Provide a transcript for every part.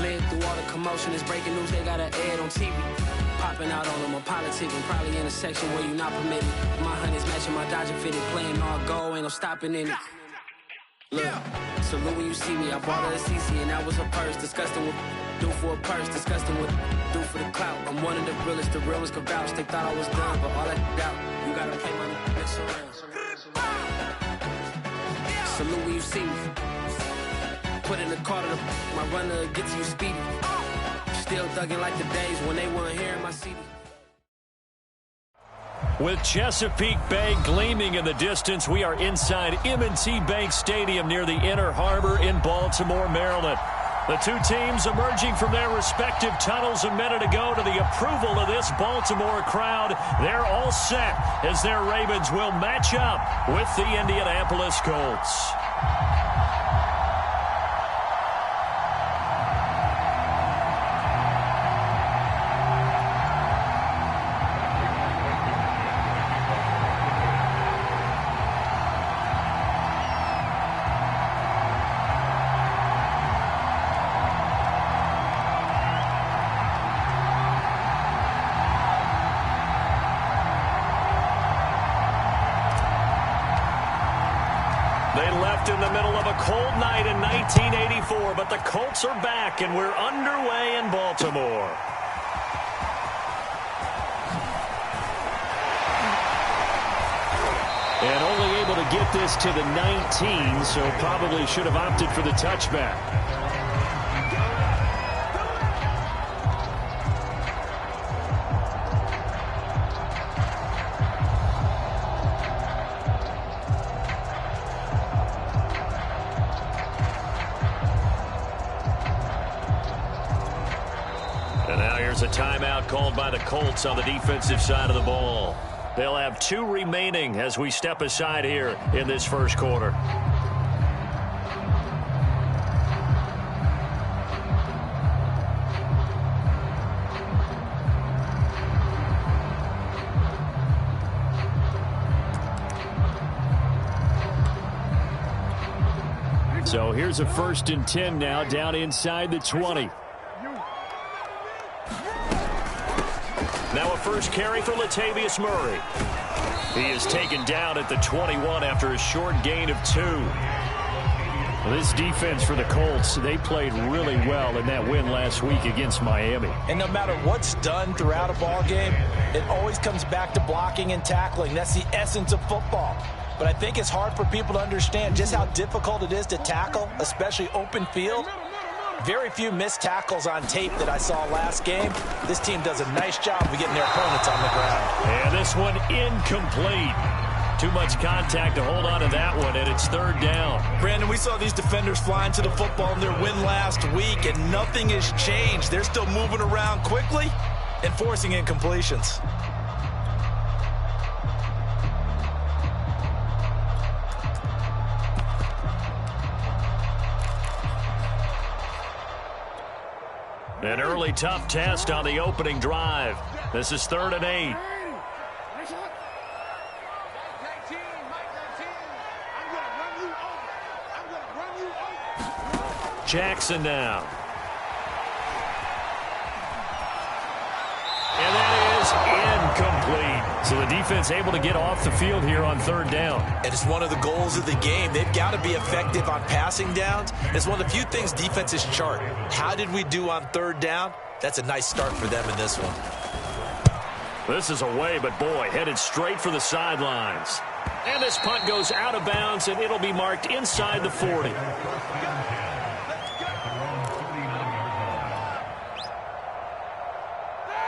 amid through all the commotion. It's breaking news, they got an ad on TV. Popping out on them, I'm politicking, probably in a section where you not permitted. My honey's matching my Dodger fitted, playing all goal, ain't no stopping in it. Look, salute when you see me, I bought her a CC and that was her purse. Disgusting with do for a purse, disgusting with do for the clout. I'm one of the realest could vouch. They thought I was done, but all that doubt, you gotta play my next around. Salute when you see me. Put in the car to my runner, get to you speedy. Still thugging like the days when they weren't here in my city. With Chesapeake Bay gleaming in the distance, we are inside M&T Bank Stadium near the Inner Harbor in Baltimore, Maryland. The two teams emerging from their respective tunnels a minute ago to the approval of this Baltimore crowd. They're all set as their Ravens will match up with the Indianapolis Colts. In the middle of a cold night in 1984, but the Colts are back and we're underway in Baltimore. And only able to get this to the 19, so probably should have opted for the touchback. A timeout called by the Colts on the defensive side of the ball. They'll have 2 remaining as we step aside here in this first quarter. So here's a 1st and 10 now down inside the 20. Now a first carry for Latavius Murray. He is taken down at the 21 after a short gain of 2. Well, this defense for the Colts, they played really well in that win last week against Miami. And no matter what's done throughout a ball game, it always comes back to blocking and tackling. That's the essence of football. But I think it's hard for people to understand just how difficult it is to tackle, especially open field. Very few missed tackles on tape that I saw last game. This team does a nice job of getting their opponents on the ground. And this one incomplete. Too much contact to hold on to that one, and it's 3rd down. Brandon, we saw these defenders flying to the football in their win last week, and nothing has changed. They're still moving around quickly and forcing incompletions. An early tough test on the opening drive. This is 3rd and 8. Jackson now. And that is incomplete. So the defense able to get off the field here on 3rd down. And it's one of the goals of the game. They've got to be effective on passing downs. It's one of the few things defenses chart. How did we do on 3rd down? That's a nice start for them in this one. This is away, but boy, headed straight for the sidelines. And this punt goes out of bounds, and it'll be marked inside the 40.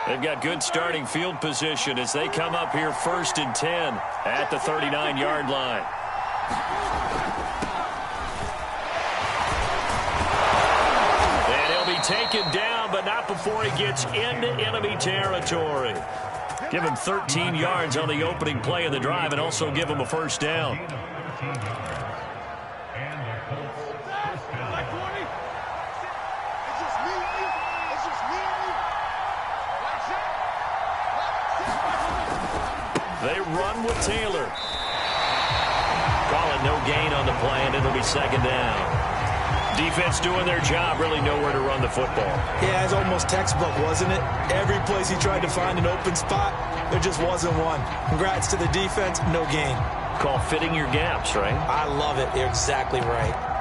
They've got good starting field position as they come up here 1st and 10 at the 39-yard line. And he'll be taken down, but not before he gets into enemy territory. Give him 13 yards on the opening play of the drive and also give him a 1st down. They run with Taylor. Call it no gain on the play, and it'll be 2nd down. Defense doing their job, really nowhere to run the the football. Yeah, it's almost textbook, wasn't it? Every place he tried to find an open spot, there just wasn't one. Congrats to the defense, no gain. Call fitting your gaps, right? I love it. You're exactly right.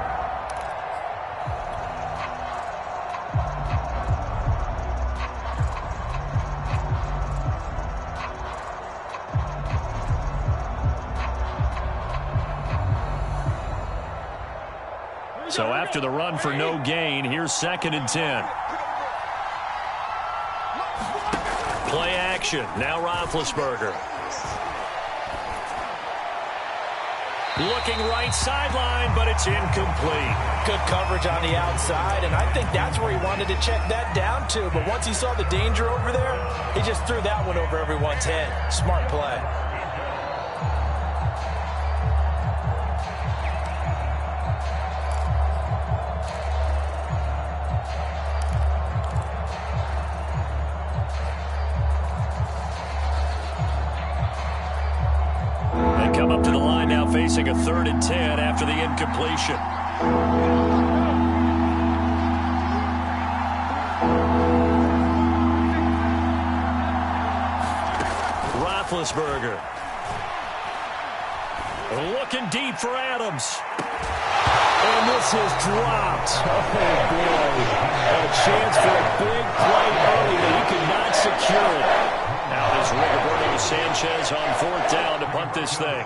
So after the run for no gain, here's 2nd and 10. Play action. Now Roethlisberger. Looking right sideline, but it's incomplete. Good coverage on the outside, and I think that's where he wanted to check that down to. But once he saw the danger over there, he just threw that one over everyone's head. Smart play. Come up to the line now, facing a 3rd and 10 after the incompletion. Roethlisberger. Looking deep for Adams. And this is dropped. Oh, boy. A chance for a big play early, but he could not secure it. Now is Rigoberto Sanchez on 4th down to punt this thing.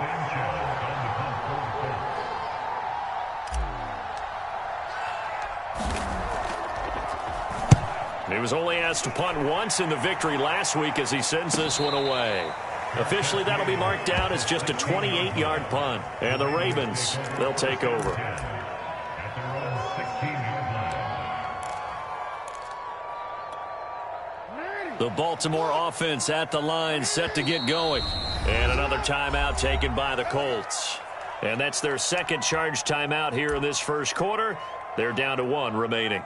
He was only asked to punt once in the victory last week as he sends this one away. Officially, that'll be marked down as just a 28-yard punt. And the Ravens, they'll take over. The Baltimore offense at the line, set to get going. And another timeout taken by the Colts. And that's their 2nd charge timeout here in this first quarter. They're down to 1 remaining.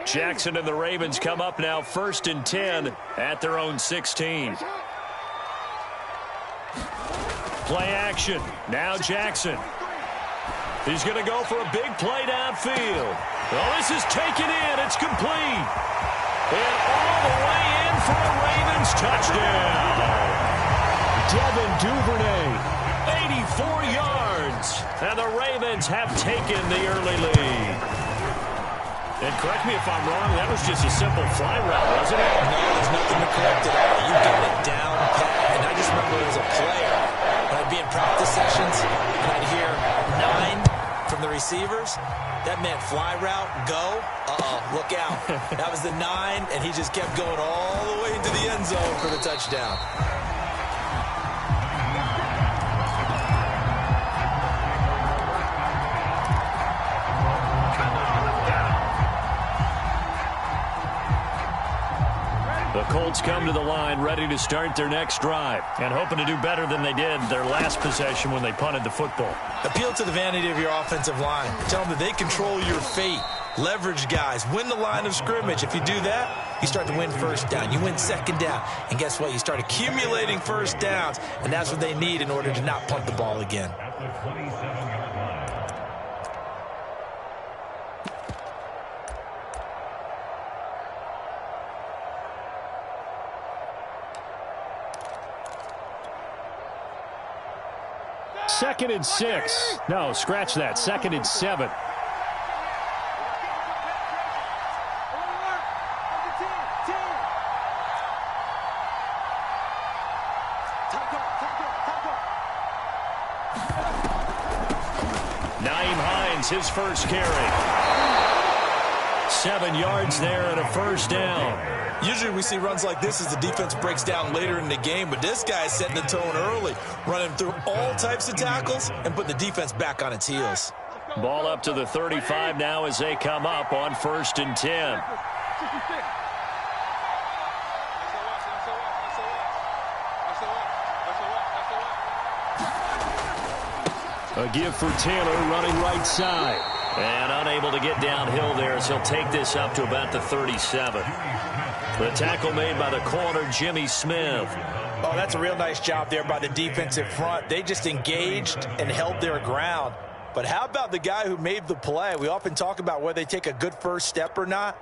Jackson and the Ravens come up now 1st and 10 at their own 16. Play action. Now Jackson. He's going to go for a big play downfield. Oh, this is taken in. It's complete. And all the way in for a Ravens touchdown. Devin Duvernay, 84 yards. And the Ravens have taken the early lead. And correct me if I'm wrong, that was just a simple fly route, wasn't it? No, there's nothing to correct it all. You got it down pat. And I just remember as a player, when I'd be in practice sessions, and I'd hear 9 from the receivers, that meant fly route, go, look out. That was the 9, and he just kept going all the way into the end zone for the touchdown. The Colts come to the line ready to start their next drive and hoping to do better than they did their last possession when they punted the football. Appeal to the vanity of your offensive line. Tell them that they control your fate. Leverage guys. Win the line of scrimmage. If you do that, you start to win 1st down. You win 2nd down. And guess what? You start accumulating 1st downs. And that's what they need in order to not punt the ball again. Second and 6. No, scratch that. 2nd and 7. Naeem Hines, his first carry. 7 yards there and a 1st down. Usually we see runs like this as the defense breaks down later in the game, but this guy's setting the tone early, running through all types of tackles and putting the defense back on its heels. Ball up to the 35 now as they come up on 1st and 10. A give for Taylor running right side. And unable to get downhill there as he'll take this up to about the 37. The tackle made by the corner, Jimmy Smith. Oh, that's a real nice job there by the defensive front. They just engaged and held their ground. But how about the guy who made the play? We often talk about whether they take a good first step or not.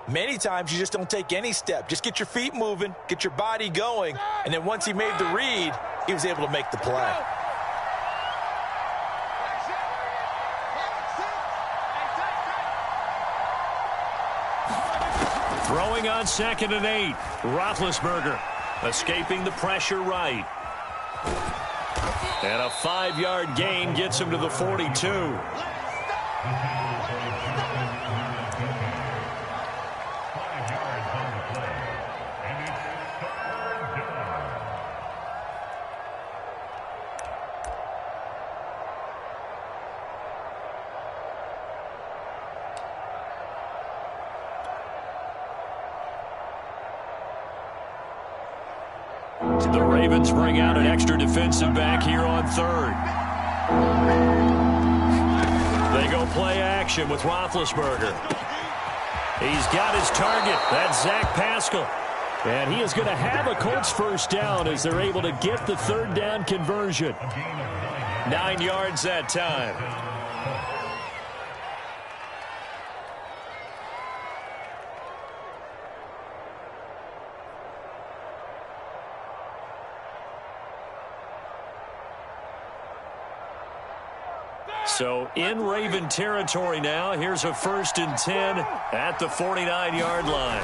Many times you just don't take any step. Just get your feet moving, get your body going, and then once he made the read, he was able to make the play. Throwing on 2nd and 8. Roethlisberger escaping the pressure right. And a 5-yard gain gets him to the 42. The Ravens bring out an extra defensive back here on 3rd. They go play action with Roethlisberger. He's got his target. That's Zach Pascal. And he is going to have a Colts first down as they're able to get the 3rd down conversion. 9 yards that time. So in Raven territory now. Here's a 1st and 10 at the 49-yard line.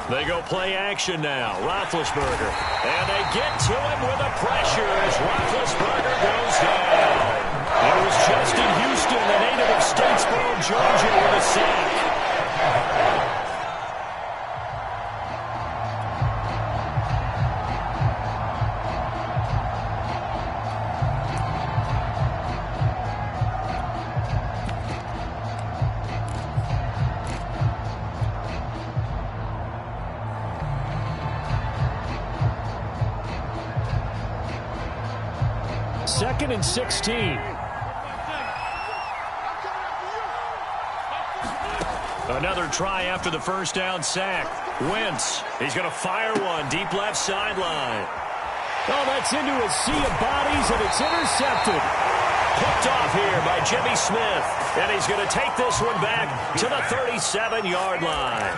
They go play action now. Roethlisberger. And they get to him with a pressure as Roethlisberger goes down. It was Justin Houston, the native of Statesboro, Georgia, with a sack. Second and 16. Another try after the first down sack. Wentz, he's going to fire one deep left sideline. Oh, that's into a sea of bodies, and it's intercepted. Picked off here by Jimmy Smith, and he's going to take this one back to the 37-yard line.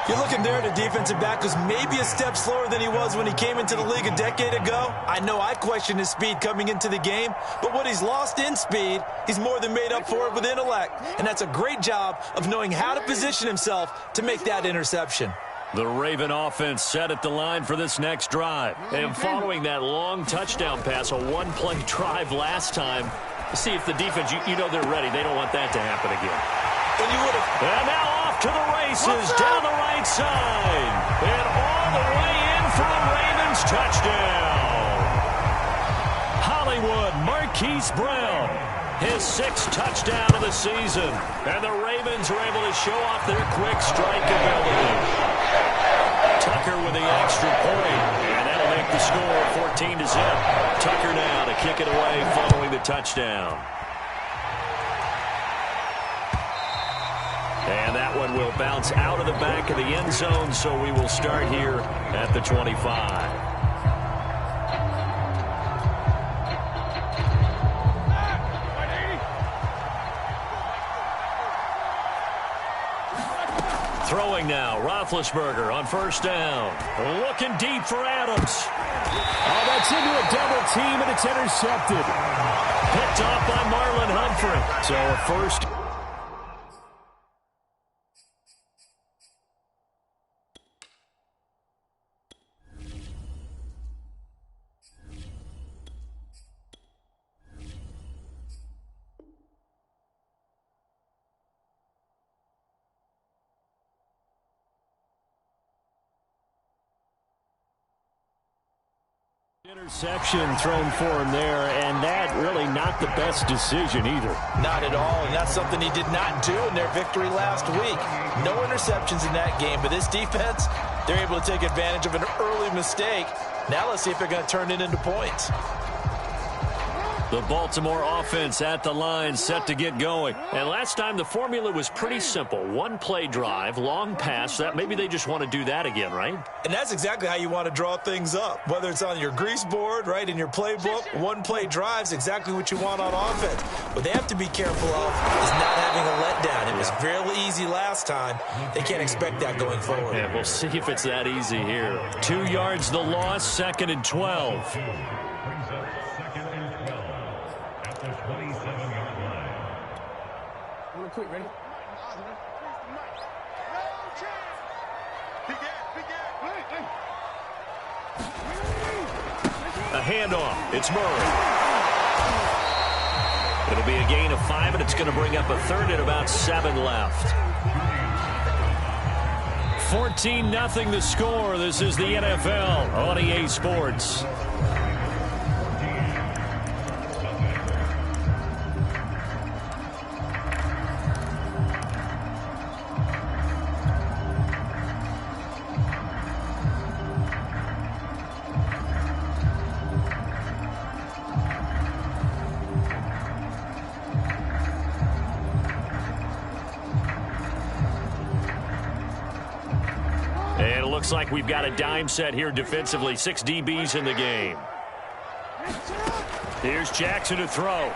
You're looking there at a defensive back who's maybe a step slower than he was when he came into the league a decade ago. I know I questioned his speed coming into the game, but what he's lost in speed, he's more than made up for it with intellect. And that's a great job of knowing how to position himself to make that interception. The Raven offense set at the line for this next drive. And following that long touchdown pass, a one-play drive last time, see if the defense, you know they're ready. They don't want that to happen again. And now off to the races down the right side. And all the way in for a Ravens touchdown. Hollywood Marquise Brown, his 6th touchdown of the season. And the Ravens are able to show off their quick strike ability. Tucker with the extra point. And that'll make the score 14-0. Tucker now to kick it away following the touchdown. And that one will bounce out of the back of the end zone, so we will start here at the 25. Throwing now, Roethlisberger on first down. Looking deep for Adams. Oh, that's into a double team, and it's intercepted. Picked off by Marlon Humphrey. So a first. Interception thrown for him there, and that really not the best decision either. Not at all, and that's something he did not do in their victory last week. No interceptions in that game, but this defense, they're able to take advantage of an early mistake. Now let's see if they're going to turn it into points. The Baltimore offense at the line, set to get going. And last time the formula was pretty simple. One play drive, long pass. That maybe they just want to do that again, right? And that's exactly how you want to draw things up. Whether it's on your grease board, right, in your playbook, one play drives exactly what you want on offense. What they have to be careful of is not having a letdown. It was real easy last time. They can't expect that going forward. Yeah, we'll see if it's that easy here. 2 yards the loss, 2nd and 12. Quick, ready? A handoff. It's Murray. It'll be a gain of 5, and it's going to bring up a 3rd and about 7 left. 14-0 the score. This is the NFL on EA Sports. And it looks like we've got a dime set here defensively. 6 DBs in the game. Here's Jackson to throw.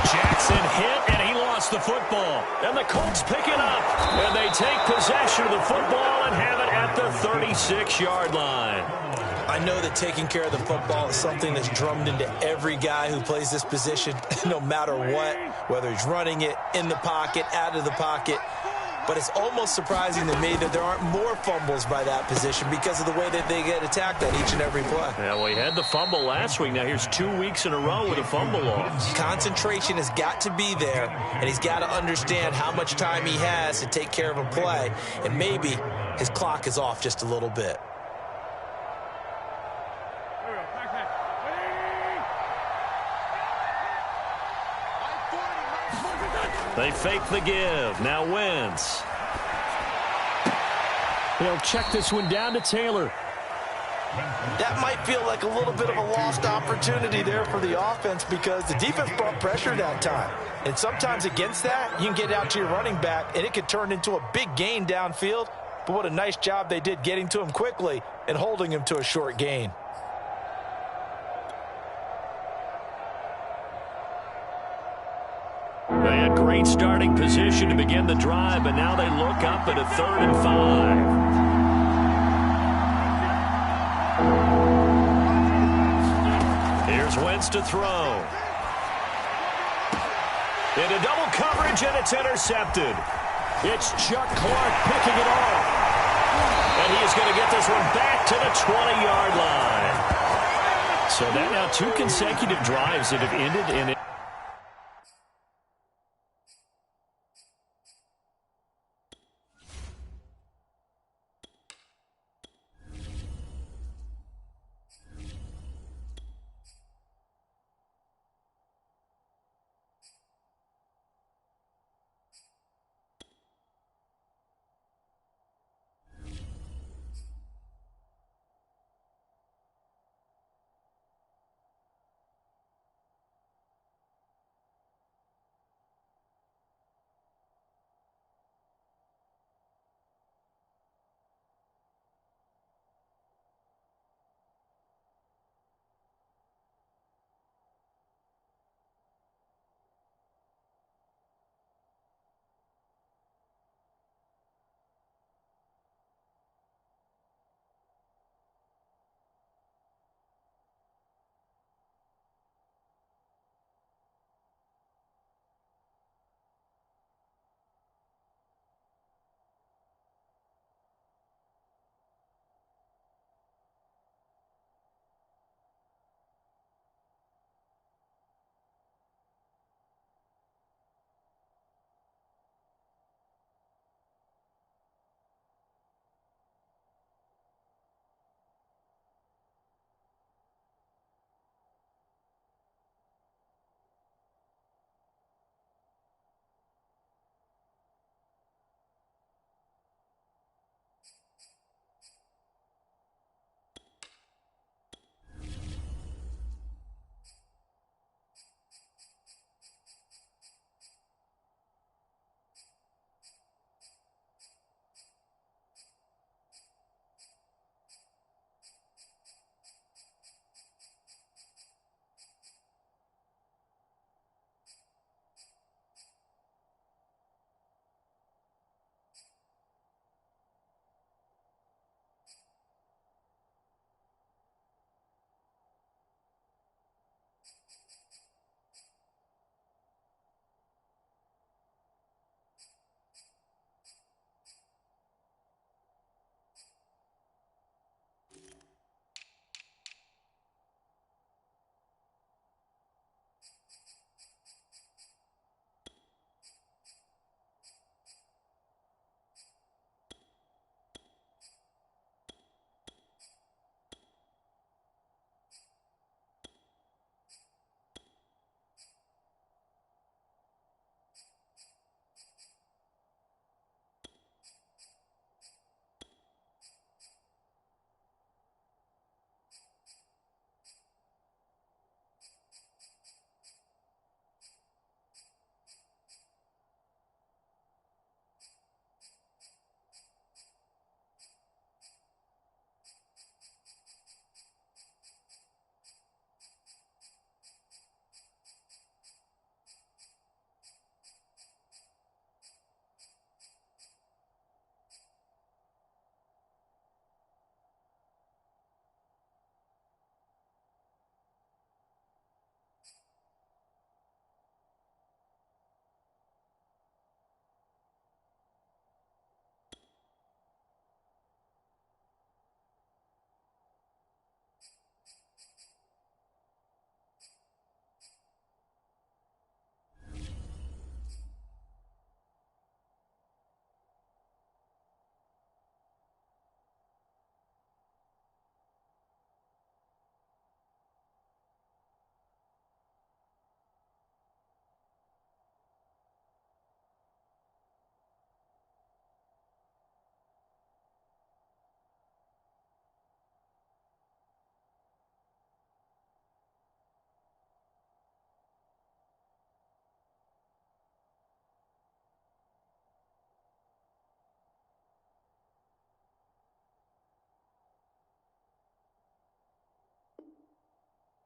Jackson hit, and he lost the football. And the Colts pick it up. And they take possession of the football and have it at the 36-yard line. I know that taking care of the football is something that's drummed into every guy who plays this position, no matter what, whether he's running it, in the pocket, out of the pocket. But it's almost surprising to me that there aren't more fumbles by that position because of the way that they get attacked on each and every play. Yeah, well, he had the fumble last week. Now here's 2 weeks in a row with a fumble loss. Concentration has got to be there, and he's got to understand how much time he has to take care of a play, and maybe his clock is off just a little bit. They fake the give. Now Wentz. He'll check this one down to Taylor. That might feel like a little bit of a lost opportunity there for the offense because the defense brought pressure that time. And sometimes against that, you can get out to your running back, and it could turn into a big gain downfield. But what a nice job they did getting to him quickly and holding him to a short gain. They had great starting position to begin the drive, but now they look up at a 3rd and 5. Here's Wentz to throw. Into double coverage, and it's intercepted. It's Chuck Clark picking it off. And he is going to get this one back to the 20-yard line. So that now 2 consecutive drives that have ended in it.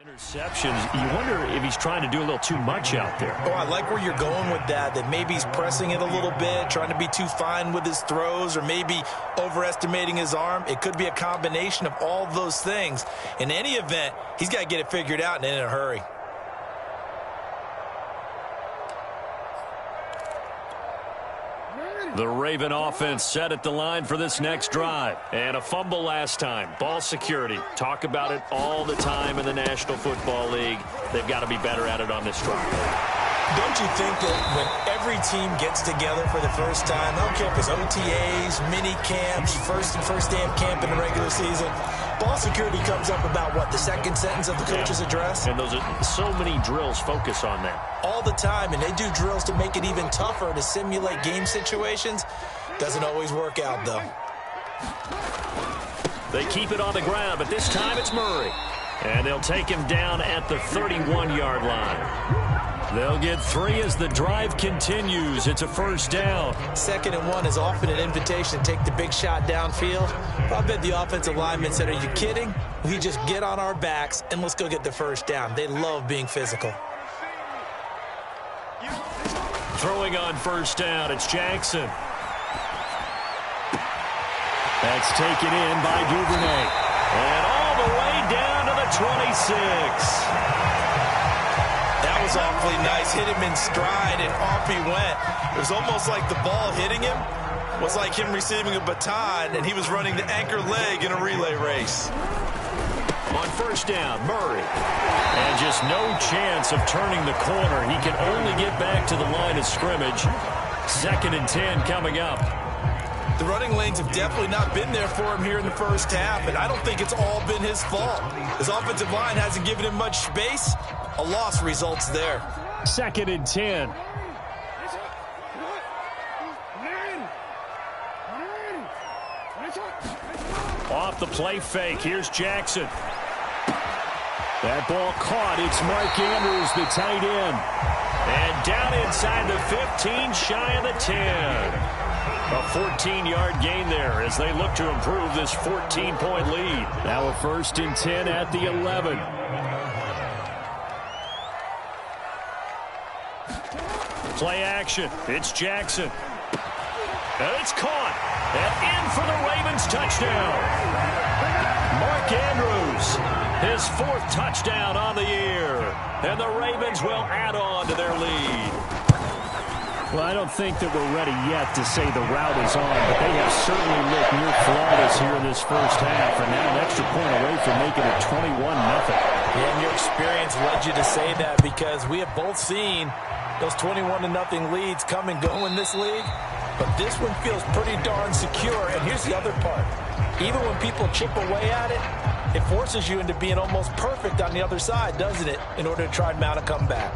Interceptions, you wonder if he's trying to do a little too much out there. Oh, I like where you're going with that maybe he's pressing it a little bit, trying to be too fine with his throws, or maybe overestimating his arm. It could be a combination of all those things. In any event, he's got to get it figured out and in a hurry. The Raven offense set at the line for this next drive. And a fumble last time. Ball security. Talk about it all the time in the National Football League. They've got to be better at it on this drive. Don't you think that when every team gets together for the first time, I don't care if it's OTAs, mini camps, first day of camp in the regular season, ball security comes up about, what, the second sentence of the coach's address? And those are so many drills focus on that. All the time, and they do drills to make it even tougher to simulate game situations. Doesn't always work out, though. They keep it on the ground, but this time it's Murray. And they'll take him down at the 31-yard line. They'll get 3 as the drive continues. It's a first down. 2nd and 1 is often an invitation to take the big shot downfield. I bet the offensive lineman said, are you kidding? We just get on our backs and let's go get the first down. They love being physical. Throwing on first down, it's Jackson. That's taken in by Duvernay. And all the way down to the 26. That was awfully nice. Hit him in stride, and off he went. It was almost like the ball hitting him was like him receiving a baton, and he was running the anchor leg in a relay race. On first down, Murray. And just no chance of turning the corner. He can only get back to the line of scrimmage. 2nd and 10 coming up. The running lanes have definitely not been there for him here in the first half, and I don't think it's all been his fault. His offensive line hasn't given him much space. A loss results there. 2nd and 10. Off the play fake. Here's Jackson. That ball caught. It's Mark Andrews, the tight end. And down inside the 15, shy of the 10. A 14-yard gain there as they look to improve this 14-point lead. Now a 1st and 10 at the 11. Play action. It's Jackson. And it's caught. And in for the Ravens touchdown. Mark Andrews, his 4th touchdown on the year. And the Ravens will add on to their lead. Well, I don't think that we're ready yet to say the route is on, but they have certainly looked near flawless here in this first half, and now an extra point away from making it 21-0. Yeah, and your experience led you to say that, because we have both seen those 21-0 leads come and go in this league, but this one feels pretty darn secure. And here's the other part. Even when people chip away at it, it forces you into being almost perfect on the other side, doesn't it, in order to try and mount a comeback.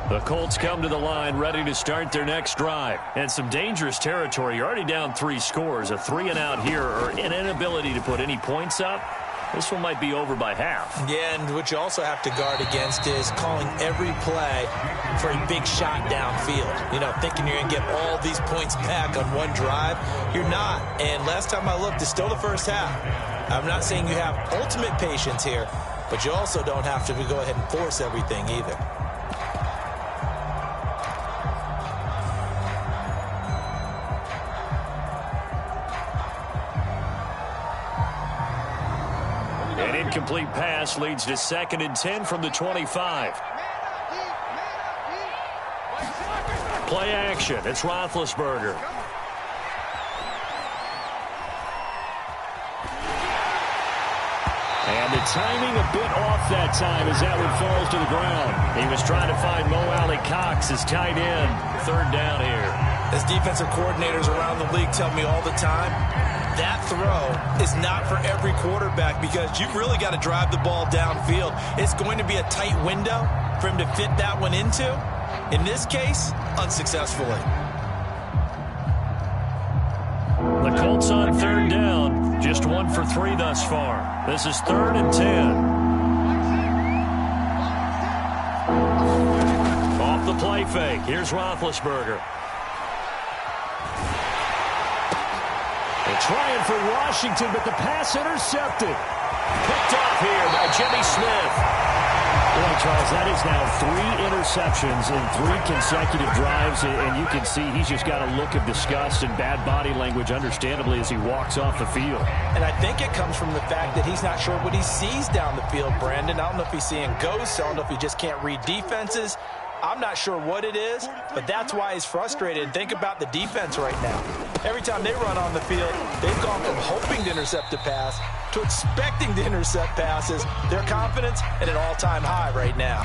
The Colts come to the line ready to start their next drive. And some dangerous territory. You're already down 3 scores. A 3-and-out here, or an inability to put any points up. This one might be over by half. Yeah, and what you also have to guard against is calling every play for a big shot downfield. You know, thinking you're going to get all these points back on one drive. You're not. And last time I looked, it's still the first half. I'm not saying you have ultimate patience here, but you also don't have to go ahead and force everything either. An incomplete pass leads to 2nd and 10 from the 25. Play action. It's Roethlisberger. And the timing a bit off that time as that one falls to the ground. He was trying to find Mo Alley-Cox, his tight end. 3rd down here. As defensive coordinators around the league tell me all the time, that throw is not for every quarterback, because you've really got to drive the ball downfield. It's going to be a tight window for him to fit that one into. In this case, unsuccessfully. The Colts on 3rd down. Just 1 for 3 thus far. This is 3rd and 10. Off the the play fake. Here's Roethlisberger. They're trying for Washington, but the pass intercepted. Picked off here by Jimmy Smith. Well, Charles, that is now 3 interceptions in 3 consecutive drives, and you can see he's just got a look of disgust and bad body language, understandably, as he walks off the field. And I think it comes from the fact that he's not sure what he sees down the field, Brandon. I don't know if he's seeing ghosts. I don't know if he just can't read defenses. I'm not sure what it is, but that's why he's frustrated. Think about the defense right now. Every time they run on the field, they've gone from hoping to intercept a pass to expecting to intercept passes. Their confidence at an all-time high right now.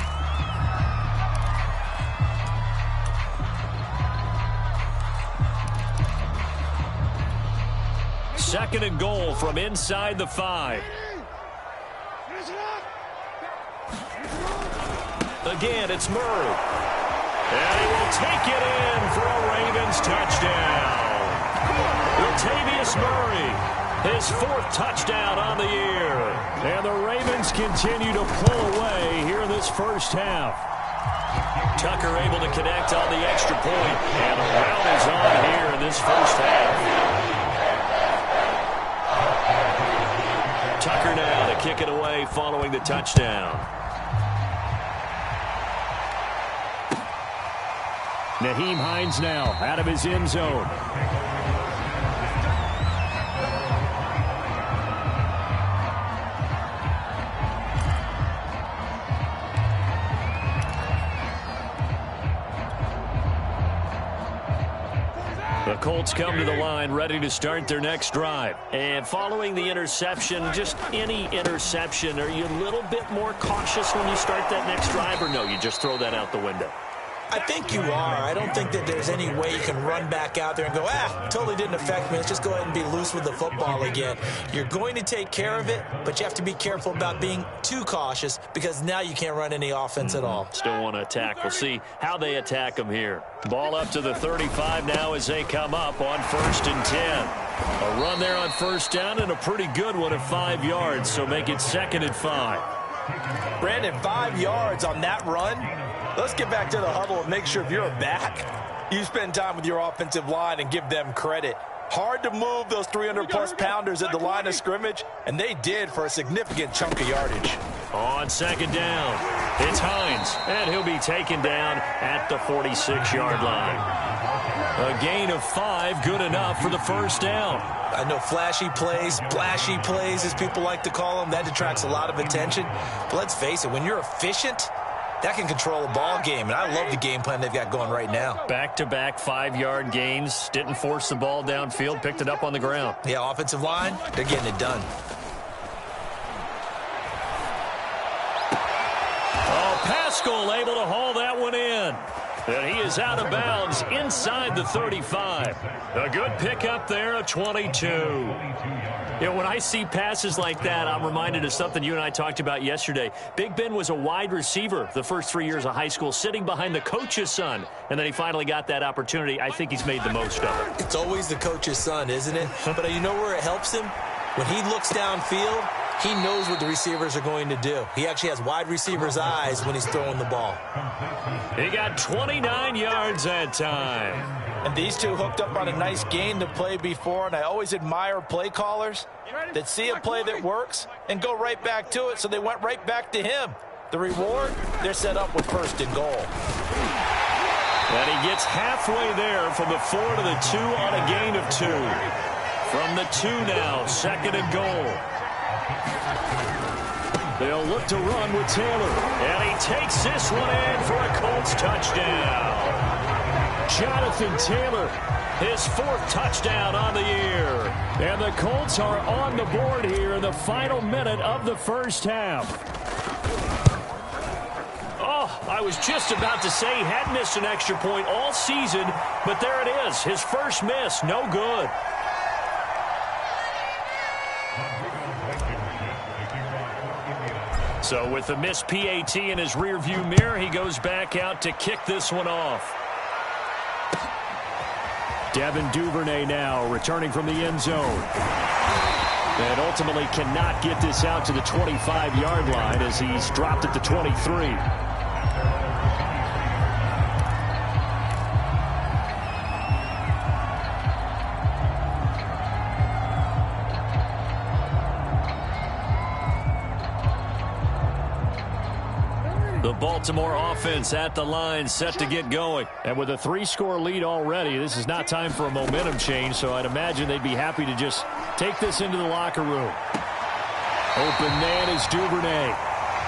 Second and goal from inside the 5. Again, it's Murray. And he will take it in for a Ravens touchdown. Latavius Murray, his 4th touchdown on the year. And the Ravens continue to pull away here in this first half. Tucker able to connect on the extra point. And the round is on here in this first half. Tucker now to kick it away following the touchdown. Nyheim Hines now out of his end zone. The Colts come to the line ready to start their next drive. And following the interception, just any interception, are you a little bit more cautious when you start that next drive, or no, you just throw that out the window? I think you are. I don't think that there's any way you can run back out there and go, totally didn't affect me. Let's just go ahead and be loose with the football again. You're going to take care of it, but you have to be careful about being too cautious because now you can't run any offense at all. Still want to attack. We'll see how they attack them here. Ball up to the 35 now as they come up on 1st and 10. A run there on 1st down and a pretty good one at 5 yards, so make it 2nd and 5. Brandon, 5 yards on that run. Let's get back to the huddle and make sure if you're a back, you spend time with your offensive line and give them credit. Hard to move those 300-plus pounders at the line of scrimmage, and they did for a significant chunk of yardage. On 2nd down, it's Hines, and he'll be taken down at the 46-yard line. A gain of 5, good enough for the 1st down. I know flashy plays, splashy plays, as people like to call them, that detracts a lot of attention. But let's face it, when you're efficient, that can control a ball game, and I love the game plan they've got going right now. Back-to-back 5-yard gains. Didn't force the ball downfield. Picked it up on the ground. Yeah, offensive line, they're getting it done. Oh, Pascal able to haul that one in. And he is out of bounds inside the 35. A good pickup there, a 22. You know, when I see passes like that, I'm reminded of something you and I talked about yesterday. Big Ben was a wide receiver the first 3 years of high school, sitting behind the coach's son. And then he finally got that opportunity. I think he's made the most of it. It's always the coach's son, isn't it? But you know where it helps him? When he looks downfield, he knows what the receivers are going to do. He actually has wide receivers' eyes when he's throwing the ball. He got 29 yards that time. And these two hooked up on a nice gain to play before, and I always admire play callers that see a play that works and go right back to it, so they went right back to him. The reward, they're set up with 1st and goal. And he gets halfway there from the 4 to the 2 on a gain of 2. From the 2 now, 2nd and goal. They'll look to run with Taylor. And he takes this one in for a Colts touchdown. Jonathan Taylor, his 4th touchdown on the year. And the Colts are on the board here in the final minute of the first half. Oh, I was just about to say he had missed an extra point all season, but there it is. His first miss, no good. So with the missed PAT in his rearview mirror, he goes back out to kick this one off. Devin Duvernay now returning from the end zone. And ultimately cannot get this out to the 25-yard line as he's dropped at the 23. The Baltimore offense at the line, set to get going. And with a 3-score lead already, this is not time for a momentum change, so I'd imagine they'd be happy to just take this into the locker room. Open man is Duvernay.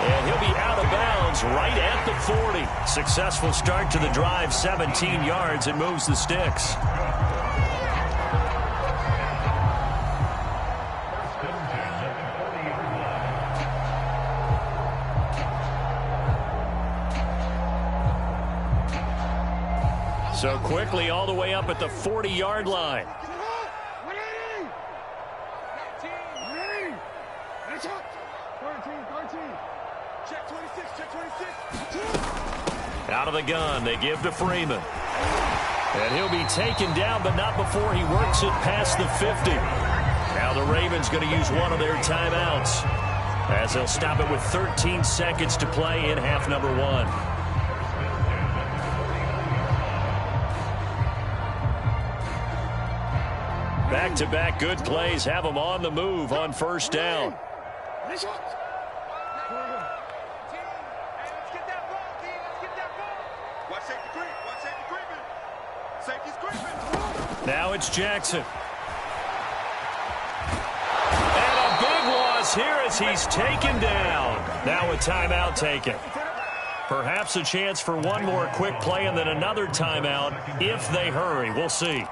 And he'll be out of bounds right at the 40. Successful start to the drive, 17 yards, and moves the sticks. So quickly all the way up at the 40-yard line. Out of the gun, they give to Freeman. And he'll be taken down, but not before he works it past the 50. Now the Ravens going to use one of their timeouts, as they'll stop it with 13 seconds to play in half number 1. Back-to-back good plays have them on the move on first down. Now it's Jackson. And a big loss here as he's taken down. Now a timeout taken. Perhaps a chance for one more quick play and then another timeout if they hurry. We'll see.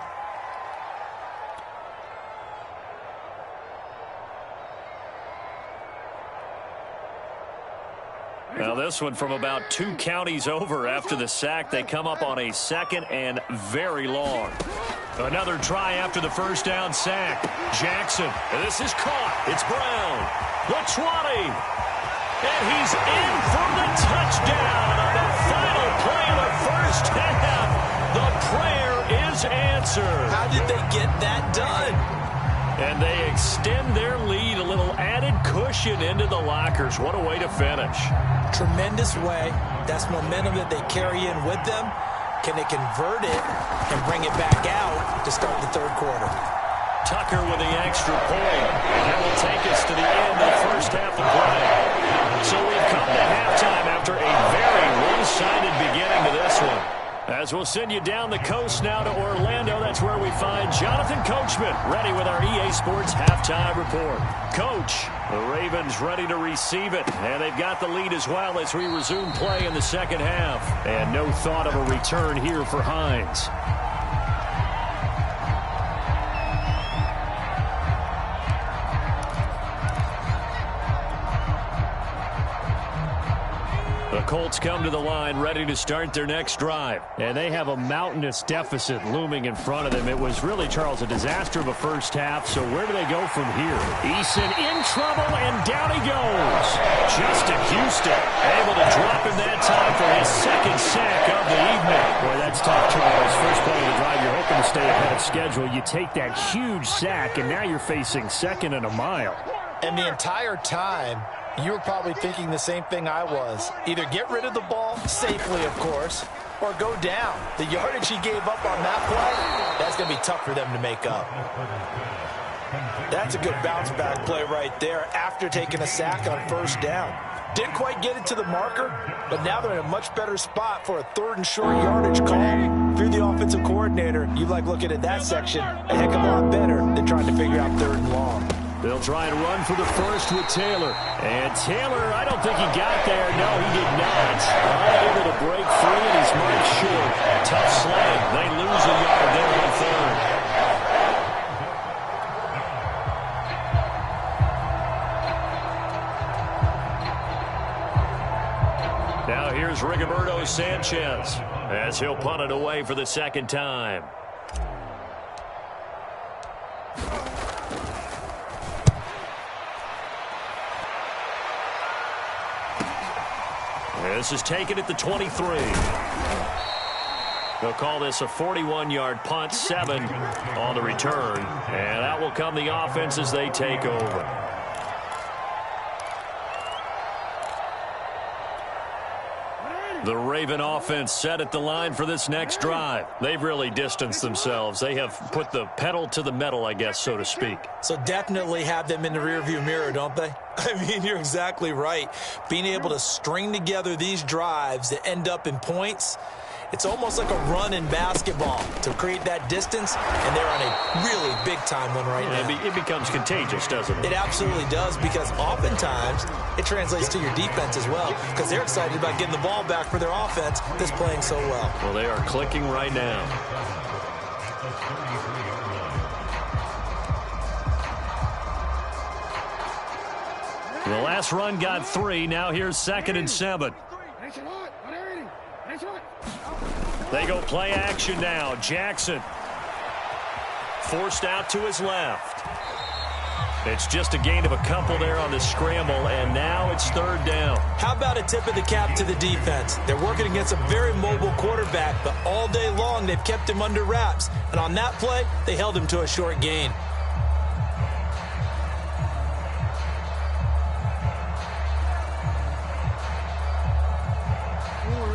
Now this one from about 2 counties over after the sack. They come up on a 2nd and very long. Another try after the first down sack. Jackson. And this is caught. It's Brown. The 20. And he's in for the touchdown on the final play of the first half. The prayer is answered. How did they get that done? And they extend their lead, a little added cushion into the lockers. What a way to finish. Tremendous way. That's momentum that they carry in with them. Can they convert it and bring it back out to start the third quarter? Tucker with the extra point. And that will take us to the end of the first half of play. So we've come to halftime after a very one-sided beginning to this one. As we'll send you down the coast now to Orlando, that's where we find Jonathan Coachman ready with our EA Sports halftime report. Coach, the Ravens ready to receive it, and they've got the lead as well as we resume play in the second half. And no thought of a return here for Hines. The Colts come to the line ready to start their next drive. And they have a mountainous deficit looming in front of them. It was really, Charles, a disaster of a first half. So where do they go from here? Eason in trouble, and down he goes. Justin Houston able to drop him that time for his 2nd sack of the evening. Boy, that's tough, Charles. First play of the drive, you're hoping to stay ahead of schedule. You take that huge sack, and now you're facing 2nd and a mile. And the entire time, you were probably thinking the same thing I was. Either get rid of the ball, safely of course, or go down. The yardage he gave up on that play, that's going to be tough for them to make up. That's a good bounce back play right there after taking a sack on first down. Didn't quite get it to the marker, but now they're in a much better spot for a 3rd and short yardage call. If you're the offensive coordinator, you like looking at that section a heck of a lot better than trying to figure out 3rd and long. They'll try and run for the first with Taylor. And Taylor, I don't think he got there. No, he did not. Unable to break free, and he's marked short. Tough slam. They lose a yard there on 3rd. Now here's Rigoberto Sanchez as he'll punt it away for the 2nd time. This is taken at the 23. They'll call this a 41-yard punt, 7 on the return. And out will come the offense as they take over. The Raven offense set at the line for this next drive. They've really distanced themselves. They have put the pedal to the metal, I guess, so to speak. So definitely have them in the rearview mirror, don't they? I mean, you're exactly right. Being able to string together these drives that end up in points, it's almost like a run in basketball to create that distance, and they're on a really big-time one right now. It becomes contagious, doesn't it? It absolutely does, because oftentimes it translates to your defense as well, because they're excited about getting the ball back for their offense that's playing so well. Well, they are clicking right now. The last run got 3. Now here's 2nd and 7. They go play action now. Jackson forced out to his left. It's just a gain of a couple there on the scramble, and now it's 3rd down. How about a tip of the cap to the defense? They're working against a very mobile quarterback, but all day long they've kept him under wraps. And on that play, they held him to a short gain.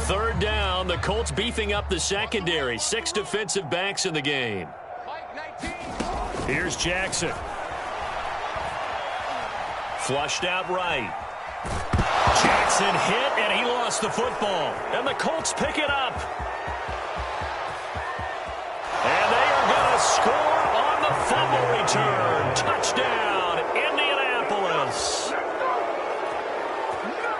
Third down, the Colts beefing up the secondary. 6 defensive backs in the game. Here's Jackson. Flushed out right. Jackson hit, and he lost the football. And the Colts pick it up. And they are going to score on the fumble return. Touchdown, Indianapolis.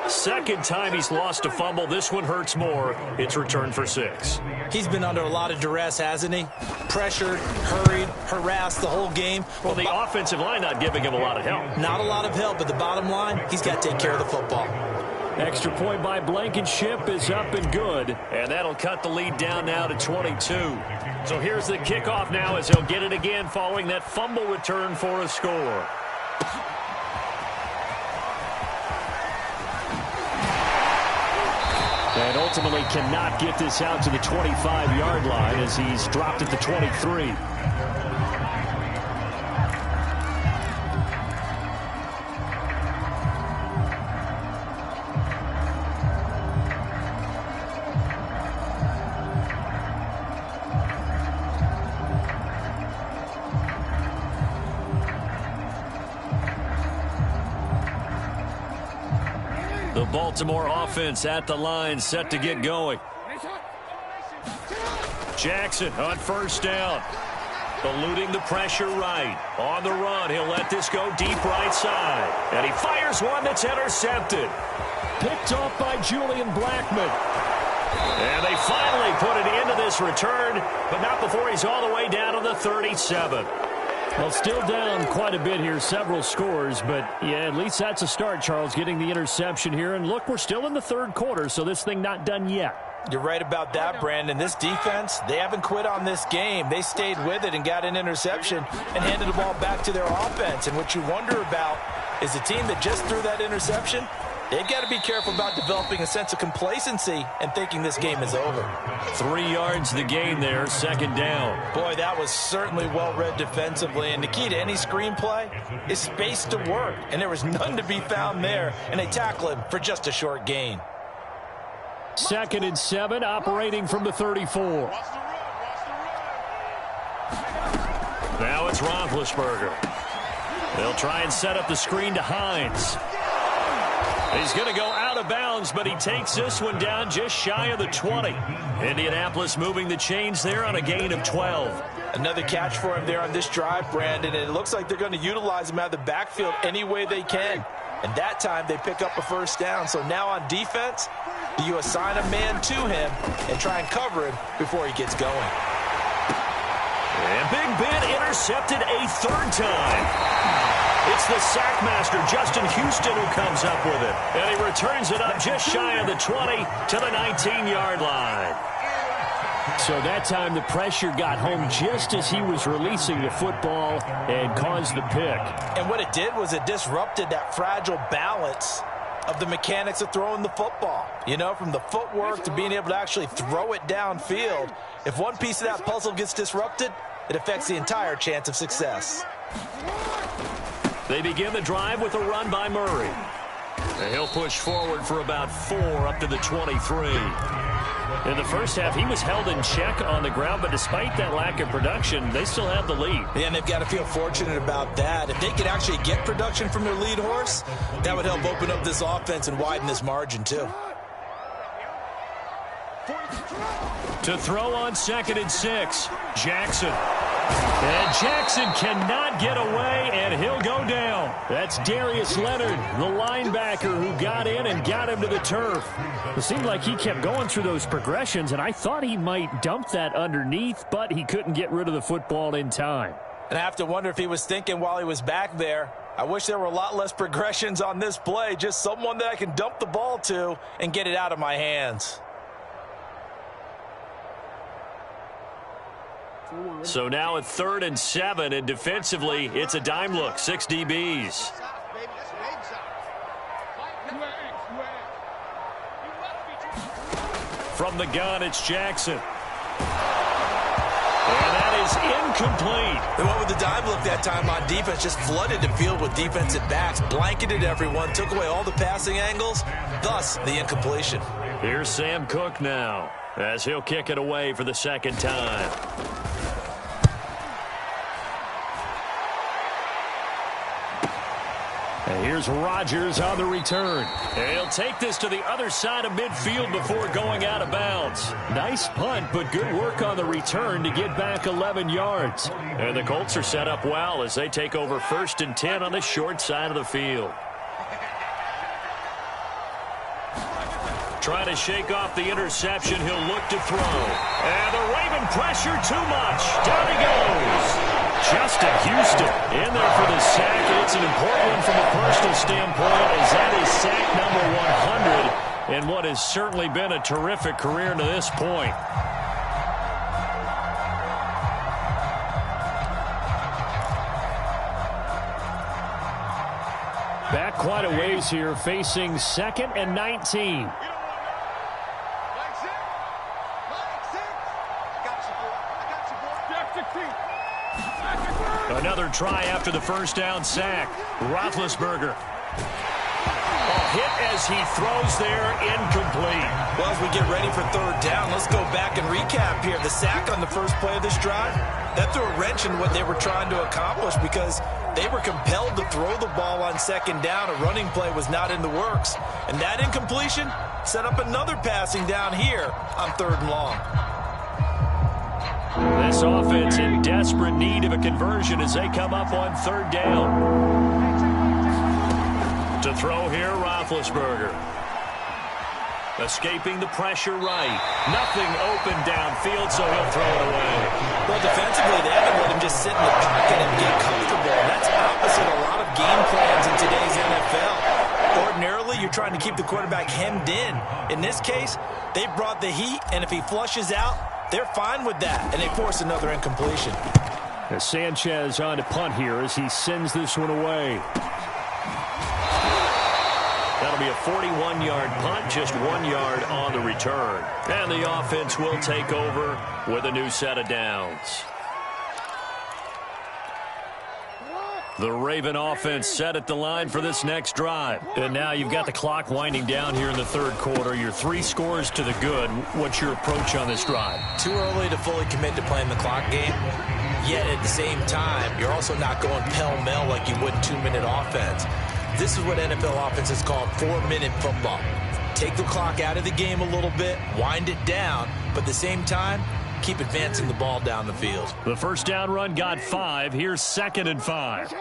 Second time he's lost a fumble. This one hurts more. It's returned for 6. He's been under a lot of duress, hasn't he? Pressured, hurried, harassed the whole game. Well, the offensive line not giving him a lot of help. Not a lot of help, but the bottom line, he's got to take care of the football. Extra point by Blankenship is up and good. And that'll cut the lead down now to 22. So here's the kickoff now as he'll get it again following that fumble return for a score. And ultimately cannot get this out to the 25-yard line as he's dropped at the 23. The Baltimore offense at the line, set to get going. Jackson on first down. Eluding the pressure right. On the run, he'll let this go deep right side. And he fires one that's intercepted. Picked off by Julian Blackman. And they finally put it into this return, but not before he's all the way down to the 37. Well, still down quite a bit here, several scores, but yeah, at least that's a start, Charles, getting the interception here. And look, we're still in the third quarter, so this thing not done yet. You're right about that, Brandon. This defense, they haven't quit on this game. They stayed with it and got an interception and handed the ball back to their offense. And what you wonder about is the team that just threw that interception, they've got to be careful about developing a sense of complacency and thinking this game is over. 3 yards the gain there, second down. Boy, that was certainly well-read defensively. And the key to any screenplay is space to work. And there was none to be found there. And they tackle him for just a short gain. 2nd and 7, operating from the 34. Now it's Roethlisberger. They'll try and set up the screen to Hines. He's going to go out of bounds, but he takes this one down just shy of the 20. Indianapolis moving the chains there on a gain of 12. Another catch for him there on this drive, Brandon, and it looks like they're going to utilize him out of the backfield any way they can. And that time they pick up a first down. So now on defense, do you assign a man to him and try and cover him before he gets going? And Big Ben intercepted a third time. It's the sackmaster, Justin Houston, who comes up with it. And he returns it up just shy of the 20 to the 19-yard line. So that time the pressure got home just as he was releasing the football and caused the pick. And what it did was it disrupted that fragile balance of the mechanics of throwing the football. You know, from the footwork to being able to actually throw it downfield. If one piece of that puzzle gets disrupted, it affects the entire chance of success. They begin the drive with a run by Murray. And he'll push forward for about 4 up to the 23. In the first half, he was held in check on the ground, but despite that lack of production, they still have the lead. Yeah, and they've got to feel fortunate about that. If they could actually get production from their lead horse, that would help open up this offense and widen this margin too. To throw on 2nd and 6, Jackson. And Jackson cannot get away, and he'll go down. That's Darius Leonard, the linebacker who got in and got him to the turf. It seemed like he kept going through those progressions, and I thought he might dump that underneath, but he couldn't get rid of the football in time. And I have to wonder if he was thinking while he was back there, I wish there were a lot less progressions on this play, just someone that I can dump the ball to and get it out of my hands. So now at 3rd and 7, and defensively, it's a dime look, 6 DBs. From the gun, it's Jackson. And that is incomplete. They went with the dime look that time on defense, just flooded the field with defensive backs, blanketed everyone, took away all the passing angles, thus the incompletion. Here's Sam Cook now, as he'll kick it away for the 2nd time. And here's Rodgers on the return. And he'll take this to the other side of midfield before going out of bounds. Nice punt, but good work on the return to get back 11 yards. And the Colts are set up well as they take over 1st and 10 on the short side of the field. Trying to shake off the interception, he'll look to throw. And the Raven pressure too much. Down he goes. Justin Houston in there for the sack. It's an important one from a personal standpoint, as that is sack number 100 in what has certainly been a terrific career to this point. Back quite a ways here, facing 2nd and 19. Another try after the first down sack. Roethlisberger. A hit as he throws there, incomplete. Well, as we get ready for 3rd down, let's go back and recap here. The sack on the first play of this drive, that threw a wrench in what they were trying to accomplish because they were compelled to throw the ball on 2nd down. A running play was not in the works. And that incompletion set up another passing down here on 3rd and long. This offense in desperate need of a conversion as they come up on 3rd down. To throw here, Roethlisberger. Escaping the pressure right. Nothing open downfield, so he'll throw it away. Well, defensively, they haven't let him just sit in the pocket and get comfortable. That's opposite a lot of game plans in today's NFL. Ordinarily, you're trying to keep the quarterback hemmed in. In this case, they brought the heat, and if he flushes out, they're fine with that, and they force another incompletion. Sanchez on to punt here as he sends this one away. That'll be a 41-yard punt, just 1 yard on the return. And the offense will take over with a new set of downs. The Raven offense set at the line for this next drive. And now you've got the clock winding down here in the 3rd quarter. You're 3 scores to the good. What's your approach on this drive? Too early to fully commit to playing the clock game. Yet at the same time, you're also not going pell-mell like you would in 2-minute offense. This is what NFL offenses call 4-minute football. Take the clock out of the game a little bit, wind it down, but at the same time, keep advancing the ball down the field. The first down run got 5. Here's 2nd and 5.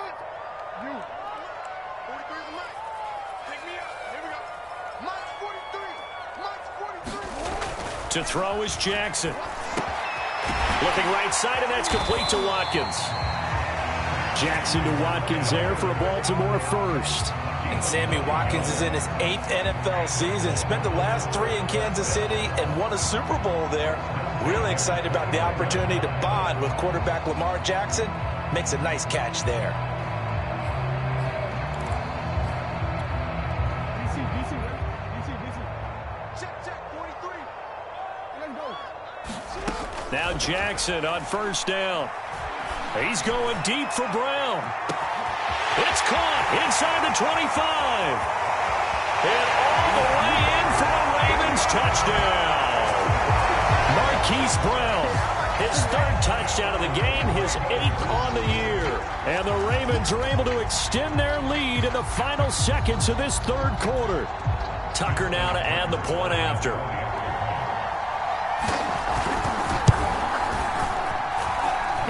To throw is Jackson. Looking right side, and that's complete to Watkins. Jackson to Watkins there for a Baltimore first. And Sammy Watkins is in his 8th NFL season. Spent the last 3 in Kansas City and won a Super Bowl there. Really excited about the opportunity to bond with quarterback Lamar Jackson. Makes a nice catch there. Now Jackson on first down. He's going deep for Brown. It's caught inside the 25. And all the way in for a Ravens touchdown. Marquise Brown, his third touchdown of the game, his 8th on the year. And the Ravens are able to extend their lead in the final seconds of this third quarter. Tucker now to add the point after.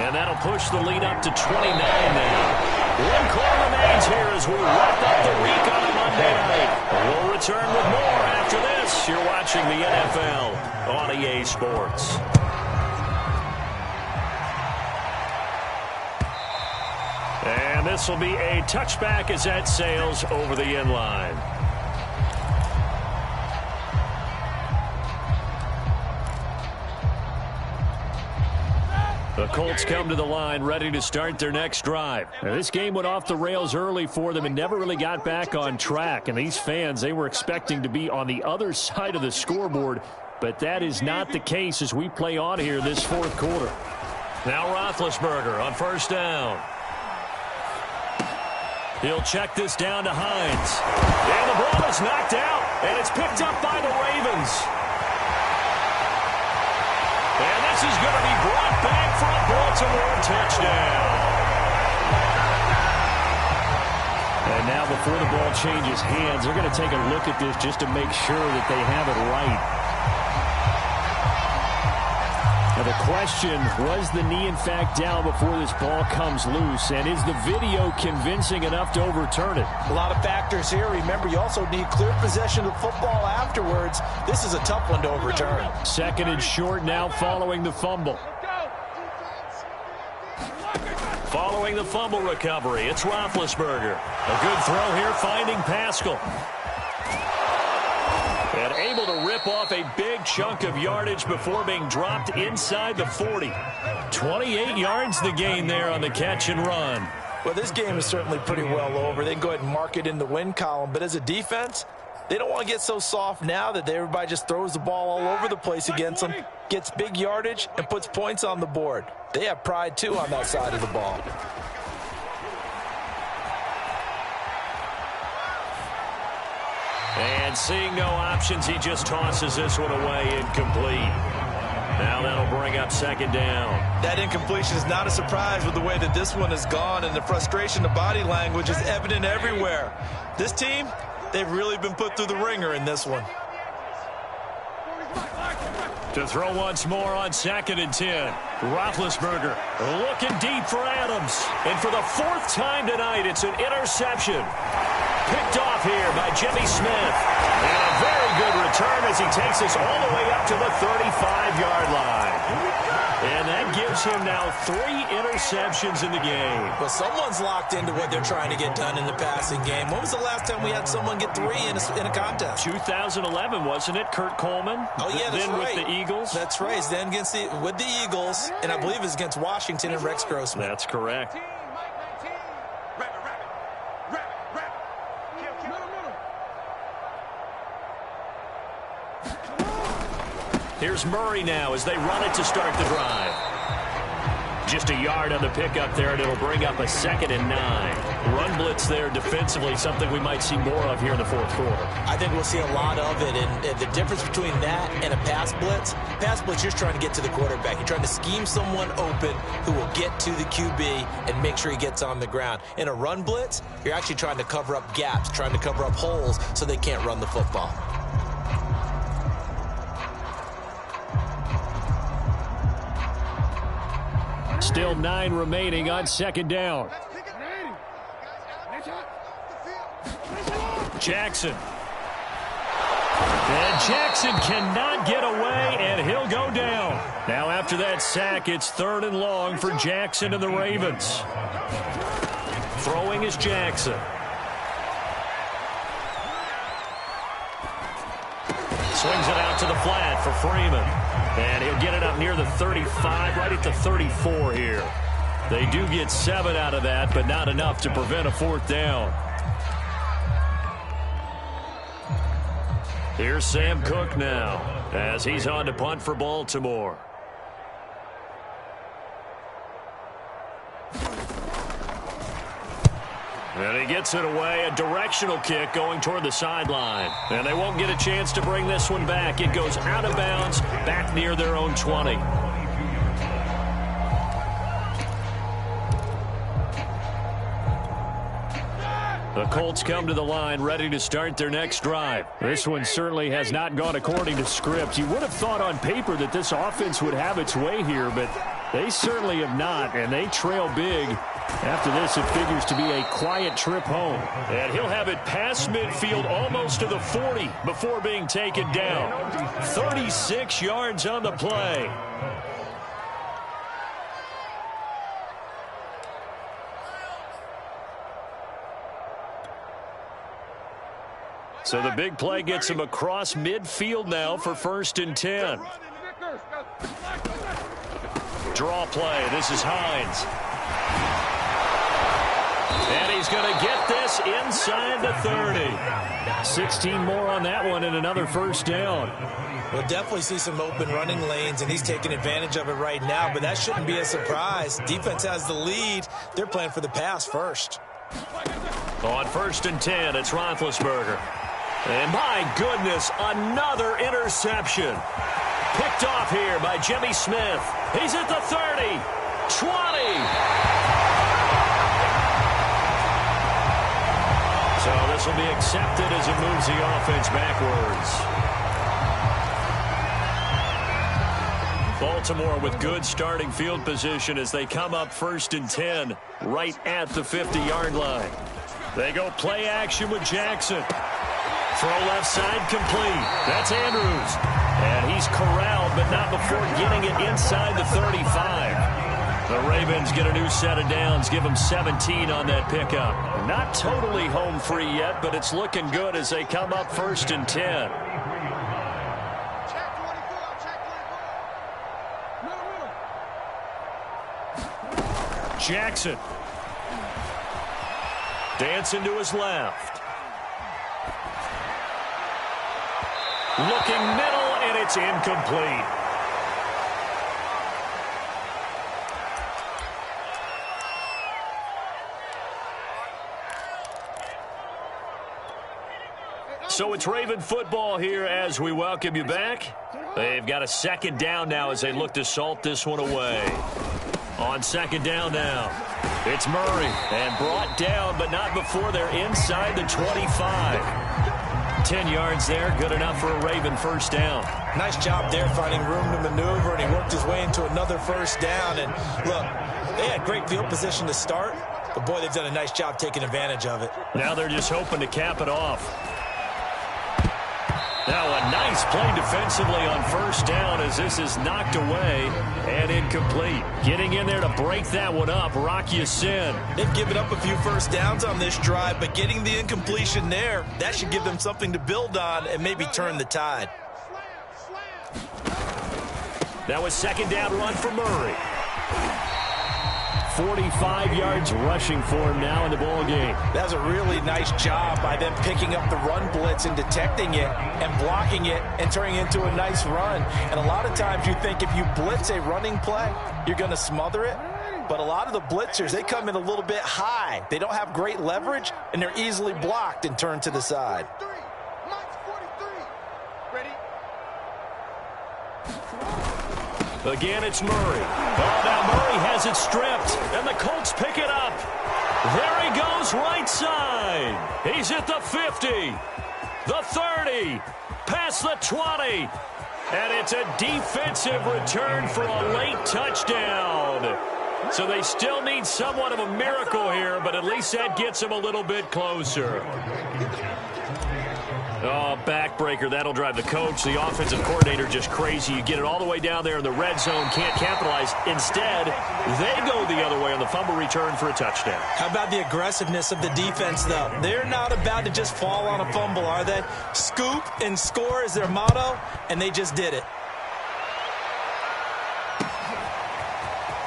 And that'll push the lead up to 29 now. 1 quarter remains here as we wrap up the week on a Monday night. We'll return with more after this. You're watching the NFL on EA Sports. And this will be a touchback as that sails over the end line. The Colts come to the line ready to start their next drive. Now, this game went off the rails early for them and never really got back on track. And these fans, they were expecting to be on the other side of the scoreboard. But that is not the case as we play on here this fourth quarter. Now Roethlisberger on first down. He'll check this down to Hines. And the ball is knocked out. And it's picked up by the Ravens. And this is going to be brought back for a Baltimore touchdown. And now before the ball changes hands, they're going to take a look at this just to make sure that they have it right. Now the question, was the knee in fact down before this ball comes loose? And is the video convincing enough to overturn it? A lot of factors here. Remember, you also need clear possession of the football afterwards. This is a tough one to overturn. Second and short now following the fumble. Following the fumble recovery, it's Roethlisberger. A good throw here, finding Pascal. And able to rip off a big chunk of yardage before being dropped inside the 40. 28 yards the gain there on the catch and run. Well, this game is certainly pretty well over. They can go ahead and mark it in the win column. But as a defense, they don't want to get so soft now that everybody just throws the ball all over the place against them, gets big yardage, and puts points on the board. They have pride, too, on that side of the ball. And seeing no options, he just tosses this one away incomplete. Now that'll bring up second down. That incompletion is not a surprise with the way that this one has gone, and the frustration, the body language is evident everywhere. This team, they've really been put through the ringer in this one. To throw once more on 2nd and 10. Roethlisberger looking deep for Adams. And for the 4th time tonight, it's an interception. Picked off here by Jimmy Smith. And a very good return as he takes us all the way up to the 35-yard line. And that gives him now 3 interceptions in the game. Well, someone's locked into what they're trying to get done in the passing game. When was the last time we had someone get 3 in a contest? 2011, wasn't it? Kurt Coleman? Oh, yeah, that's then right. With the Eagles? That's right. It's then with the Eagles, and I believe it's against Washington and Rex Grossman. That's correct. Here's Murray now as they run it to start the drive. Just a yard on the pickup there, and it'll bring up a 2nd and 9. Run blitz there defensively, something we might see more of here in the fourth quarter. I think we'll see a lot of it, and the difference between that and a pass blitz, you're trying to get to the quarterback. You're trying to scheme someone open who will get to the QB and make sure he gets on the ground. In a run blitz, you're actually trying to cover up gaps, trying to cover up holes so they can't run the football. Still 9 remaining on 2nd down. Jackson. And Jackson cannot get away, and he'll go down. Now after that sack, it's 3rd and long for Jackson and the Ravens. Throwing is Jackson. Swings it out to the flat for Freeman. And he'll get it up near the 35, right at the 34 here. They do get 7 out of that, but not enough to prevent a 4th down. Here's Sam Cook now, as he's on to punt for Baltimore. And he gets it away, a directional kick going toward the sideline. And they won't get a chance to bring this one back. It goes out of bounds, back near their own 20. The Colts come to the line, ready to start their next drive. This one certainly has not gone according to script. You would have thought on paper that this offense would have its way here, but they certainly have not, and they trail big. After this, it figures to be a quiet trip home. And he'll have it past midfield almost to the 40 before being taken down. 36 yards on the play. So the big play gets him across midfield now for 1st and 10. Draw play. This is Hines. And he's going to get this inside the 30. 16 more on that one and another 1st down. We'll definitely see some open running lanes, and he's taking advantage of it right now, but that shouldn't be a surprise. Defense has the lead. They're playing for the pass first. On 1st and 10, it's Roethlisberger. And my goodness, another interception. Picked off here by Jimmy Smith. He's at the 30, 20. So this will be accepted as it moves the offense backwards. Baltimore with good starting field position as they come up 1st and 10 right at the 50-yard line. They go play action with Jackson. Throw left side complete. That's Andrews. And he's corralled, but not before getting it inside the 35. The Ravens get a new set of downs, give them 17 on that pickup. Not totally home free yet, but it's looking good as they come up 1st and 10. Jackson. Dancing to his left. Looking middle, and it's incomplete. So it's Raven football here as we welcome you back. They've got a 2nd down now as they look to salt this one away. On 2nd down now, it's Murray, and brought down, but not before they're inside the 25. 10 yards there, good enough for a Raven 1st down. Nice job there finding room to maneuver, and he worked his way into another 1st down. And look, they had great field position to start, but boy, they've done a nice job taking advantage of it. Now they're just hoping to cap it off. Now a nice play defensively on 1st down as this is knocked away and incomplete. Getting in there to break that one up, Rock Ya-Sin. They've given up a few 1st downs on this drive, but getting the incompletion there, that should give them something to build on and maybe turn the tide. That was 2nd down run for Murray. 45 yards rushing for him now in the ball game. That's a really nice job by them picking up the run blitz and detecting it and blocking it and turning it into a nice run. And a lot of times you think if you blitz a running play, you're going to smother it. But a lot of the blitzers, they come in a little bit high. They don't have great leverage, and they're easily blocked and turned to the side. Again, it's Murray. Oh, now Murray has it stripped, and the Colts pick it up. There he goes, right side. He's at the 50, the 30, past the 20. And it's a defensive return for a late touchdown. So they still need somewhat of a miracle here, but at least that gets them a little bit closer. Oh, backbreaker. That'll drive the coach, the offensive coordinator, just crazy. You get it all the way down there in the red zone, can't capitalize. Instead, they go the other way on the fumble return for a touchdown. How about the aggressiveness of the defense, though? They're not about to just fall on a fumble, are they? Scoop and score is their motto, and they just did it.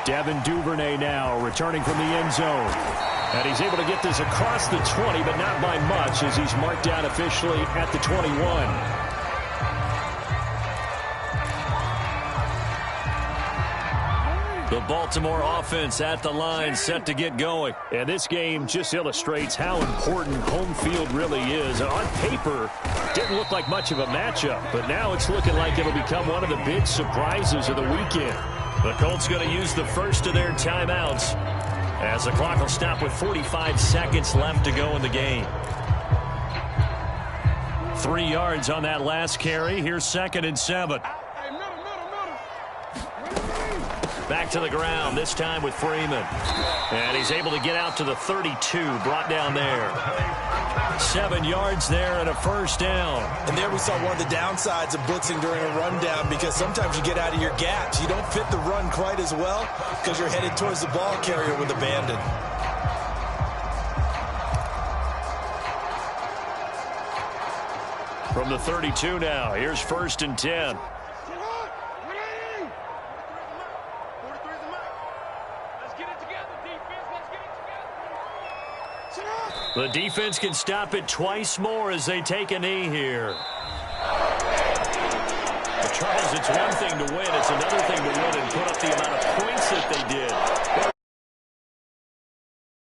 Devin Duvernay now returning from the end zone. And he's able to get this across the 20, but not by much as he's marked down officially at the 21. The Baltimore offense at the line, set to get going. And this game just illustrates how important home field really is. On paper, didn't look like much of a matchup, but now it's looking like it'll become one of the big surprises of the weekend. The Colts going to use the first of their timeouts as the clock will stop with 45 seconds left to go in the game. 3 yards on that last carry. Here's 2nd and 7. Back to the ground, this time with Freeman. And he's able to get out to the 32, brought down there. 7 yards there and a first down. And there we saw one of the downsides of blitzing during a rundown, because sometimes you get out of your gaps. You don't fit the run quite as well because you're headed towards the ball carrier with abandon. From the 32 now, here's 1st and 10. The defense can stop it twice more as they take a knee here. But Charles, it's one thing to win. It's another thing to win and put up the amount of points that they did.